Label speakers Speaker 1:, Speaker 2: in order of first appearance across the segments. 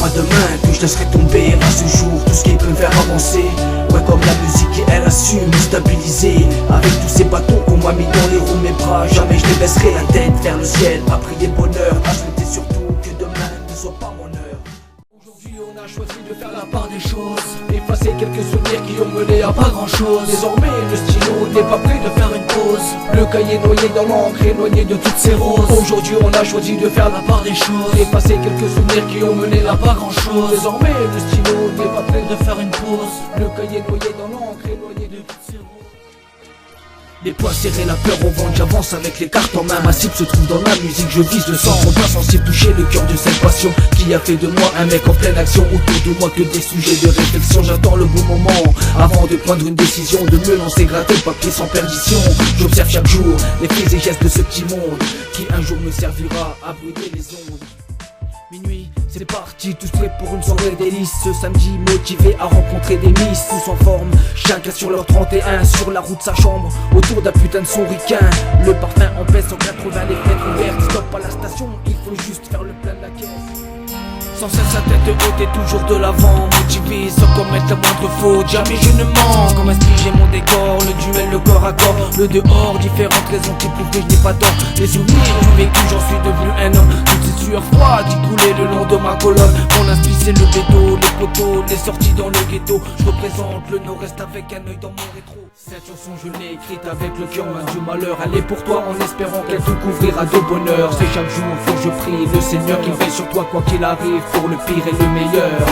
Speaker 1: à demain que je laisserai tomber à ce jour tout ce qui peut me faire avancer. Ouais, comme la musique elle a su me stabiliser. Avec tous ces bâtons qu'on m'a mis dans les roues, mes bras, jamais je ne baisserai la tête vers le ciel. À prier bonheur, à souhaiter surtout que demain ne soit pas mon heure. Aujourd'hui on a choisi de faire la part des choses, effacer quelques souvenirs qui ont mené à pas grand chose. Désormais le stylo n'est pas prêt de faire une pause, le cahier noyé dans l'encre, éloigné de toutes ces roses. Aujourd'hui on a choisi de faire la part des choses, effacer quelques souvenirs qui ont mené à pas grand chose. Désormais le stylo n'est pas prêt de faire une pause, le cahier noyé dans l'encre, éloigné de toutes ces roses. Les poings serrés, la peur au ventre, j'avance avec les cartes en main. Ma cible se trouve dans la musique, je vise le sang. Mon pas sensible toucher le cœur de cette passion qui a fait de moi un mec en pleine action. Autour de moi que des sujets de réflexion. J'attends le bon moment avant de prendre une décision, de me lancer, gratter le papier sans perdition. J'observe chaque jour les faits et gestes de ce petit monde qui un jour me servira à brûler les ondes. Minuit, c'est parti, tous prêts pour une soirée délice. Ce samedi, motivé à rencontrer des miss, tous en forme, chacun sur leur 31, sur la route de sa chambre, autour d'un putain de son ricain. Le parfum en baisse, 180, les fenêtres ouvertes. Stop à la station, il faut juste faire le plein de la caisse. Sans cesse la tête haute et toujours de l'avant, motivé sans commettre la moindre faute, jamais je ne mens. Comme inspiré mon décor, le duel, le corps à corps, le dehors, différentes raisons qui prouvent que je n'ai pas tort. Les souvenirs du vécu, j'en suis devenu un homme. Toutes ces sueurs froides qui coulaient le long de ma colonne. Mon inspi c'est le bédo, les poteaux, les sorties dans le ghetto. Je représente le nord-est avec un œil dans mon rétro. Cette chanson je l'ai écrite avec le cœur du malheur. Elle est pour toi en espérant qu'elle te couvrira de bonheur. C'est chaque jour faut que je prie le Seigneur qui veille sur toi quoi qu'il arrive, pour le pire et le meilleur.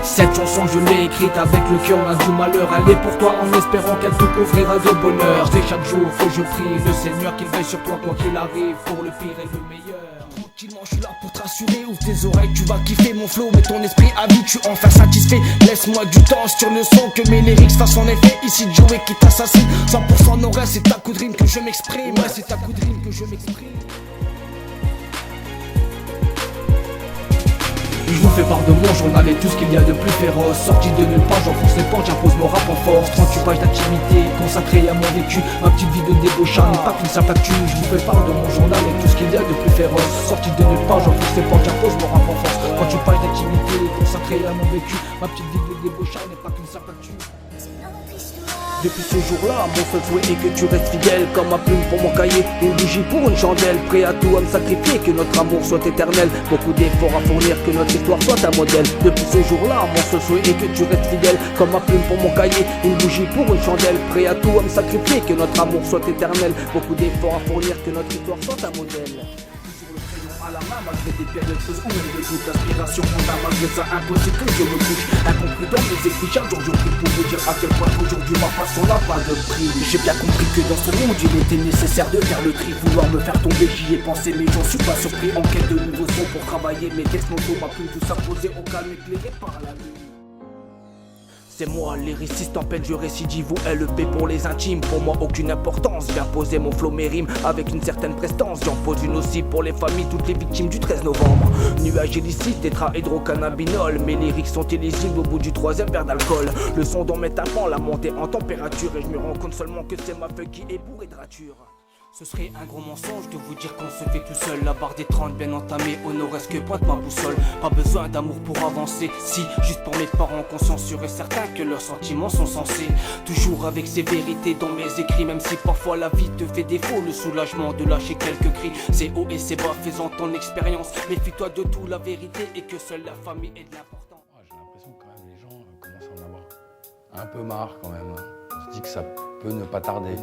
Speaker 1: Cette chanson je l'ai écrite avec le cœur du malheur. Elle est pour toi en espérant qu'elle te couvrira de bonheur. C'est chaque jour faut que je prie le Seigneur qui veille sur toi quoi qu'il arrive, pour le pire et le meilleur. Tranquillement je suis là pour te rassurer, ouvre tes oreilles, tu vas kiffer mon flow, mais ton esprit habitue enfin satisfait. Laisse-moi du temps sur le son, que mes lyrics fassent son effet. Ici Joey qui t'assassine, 100% Nord-Est, c'est ta coup de rime que je m'exprime. Ouais, c'est ta coup de rime que je m'exprime. Je vous fais part de mon journal et tout ce qu'il y a de plus féroce. Sorti de nulle part, j'enfonce les portes, j'impose mon rap en force. 38 pages d'activité consacrées à mon vécu. Ma petite vie de débauchard n'est pas qu'une simple actu. Je vous fais part de mon journal et tout ce qu'il y a de plus féroce. Sorti de nulle part, j'enfonce les portes, j'impose mon rap en force. 38 pages d'activité consacrées à mon vécu. Ma petite vie de débauchard n'est pas qu'une simple actu. Depuis ce jour-là, mon seul souhait est que tu restes fidèle. Comme ma plume pour mon cahier, une bougie pour une chandelle. Prêt à tout à me sacrifier, que notre amour soit éternel. Beaucoup d'efforts à fournir, que notre histoire soit un modèle. Depuis ce jour-là, mon seul souhait est que tu restes fidèle. Comme ma plume pour mon cahier, une bougie pour une chandelle. Prêt à tout à me sacrifier, que notre amour soit éternel. Beaucoup d'efforts à fournir, que notre histoire soit un modèle. À la main, malgré des périodes creuses où on dégoûte l'aspiration, on a malgré ça impossible que je me couche. Incompris dans mes écrits, chaque jour je prie pour vous dire à quel point aujourd'hui ma passion n'a pas de prix. J'ai bien compris que dans ce monde il était nécessaire de faire le tri. Vouloir me faire tomber, j'y ai pensé mais j'en suis pas surpris. En quête de nouveaux sons pour travailler mes textes motos, ma plume tout s'imposer au calme éclairé par la nuit. C'est moi, lyriciste en peine, je récidive ou LEP pour les intimes. Pour moi aucune importance, viens poser mon flow, mes rimes avec une certaine prestance. J'en pose une aussi pour les familles, toutes les victimes du 13 novembre. Nuages illicites, tétrahydrocannabinol. Mes lyrics sont illisibles au bout du 3e verre d'alcool. Le son dans mes tympans, la montée en température. Et je me rends compte seulement que c'est ma feuille qui est bourrée de ratures. Ce serait un gros mensonge de vous dire qu'on se fait tout seul. La barre des 30 bien entamée, au nord-est que pointe ma boussole. Pas besoin d'amour pour avancer, si, juste pour mes parents, conscients sûrs et certains que leurs sentiments sont censés. Toujours avec ces vérités dans mes écrits, même si parfois la vie te fait défaut. Le soulagement de lâcher quelques cris, c'est haut et c'est bas, faisant ton expérience. Méfie-toi de tout, la vérité est que seule la famille est de l'important.
Speaker 2: J'ai l'impression que quand même les gens commencent à en avoir un peu marre quand même. On se dit que ça peut ne pas tarder.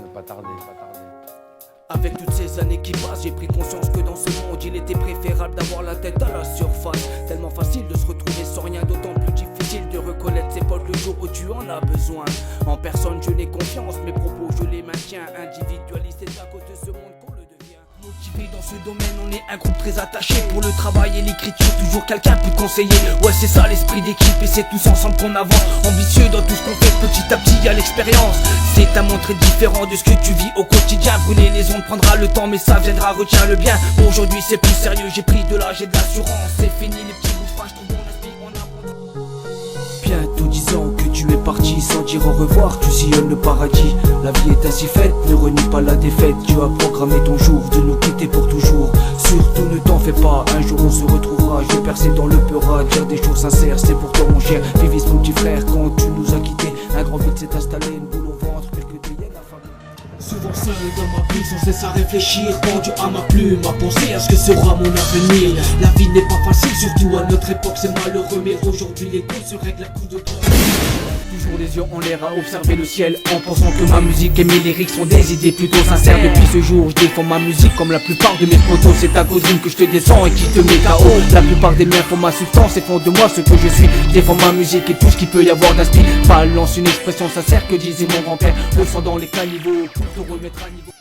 Speaker 1: Avec toutes ces années qui passent, j'ai pris conscience que dans ce monde il était préférable d'avoir la tête à la surface. Tellement facile de se retrouver sans rien, d'autant plus difficile de reconnaître ses potes le jour où tu en as besoin. En personne je n'ai confiance, mes propos je les maintiens. Individualiste, c'est à cause de ce monde qu'on le devient. Motivé dans ce domaine, on est un groupe très attaché. Pour le travail et l'écriture, toujours quelqu'un peut conseiller. Ouais c'est ça l'esprit d'équipe et c'est tous ensemble qu'on avance. Ambitieux dans tout ce qu'on fait, petit à petit à l'expérience. C'est un monde très différent de ce que tu vis au quotidien. Brûler les ondes prendra le temps mais ça viendra, retiens le bien. Aujourd'hui c'est plus sérieux, j'ai pris de l'âge et de l'assurance. C'est fini les petits bouts de phrase, je trouve mon esprit en abondance. Bientôt 10 ans que tu es parti sans dire au revoir, tu sillonnes le paradis. La vie est ainsi faite, ne renie pas la défaite. Dieu a programmé ton jour de nous quitter pour toujours. Surtout ne t'en fais pas, un jour on se retrouvera. Je perds passer dans le peur, dire des choses sincères, c'est pour toi mon cher. Vivis mon petit frère, quand tu nous as quittés, un grand vide s'est installé, une boule au ventre, pire que des hyènes affamées.
Speaker 3: Souvent seul dans ma vie, sans cesse à réfléchir, pendu à ma plume, à penser à ce que sera mon avenir. La vie n'est pas facile, surtout à notre époque, c'est malheureux, mais aujourd'hui les coups se règlent à coups de poing.
Speaker 1: Toujours les yeux en l'air à observer le ciel, en pensant que ma musique et mes lyrics sont des idées plutôt sincères. Depuis ce jour je défends ma musique comme la plupart de mes potos. C'est à cause d'une que je te descends et qui te met KO. La plupart des miens font ma substance et font de moi ce que je suis. Je défends ma musique et tout ce qu'il peut y avoir d'inspire. Balance une expression sincère que disait mon grand-père. Le sang dans les caniveaux pour te remettre à niveau.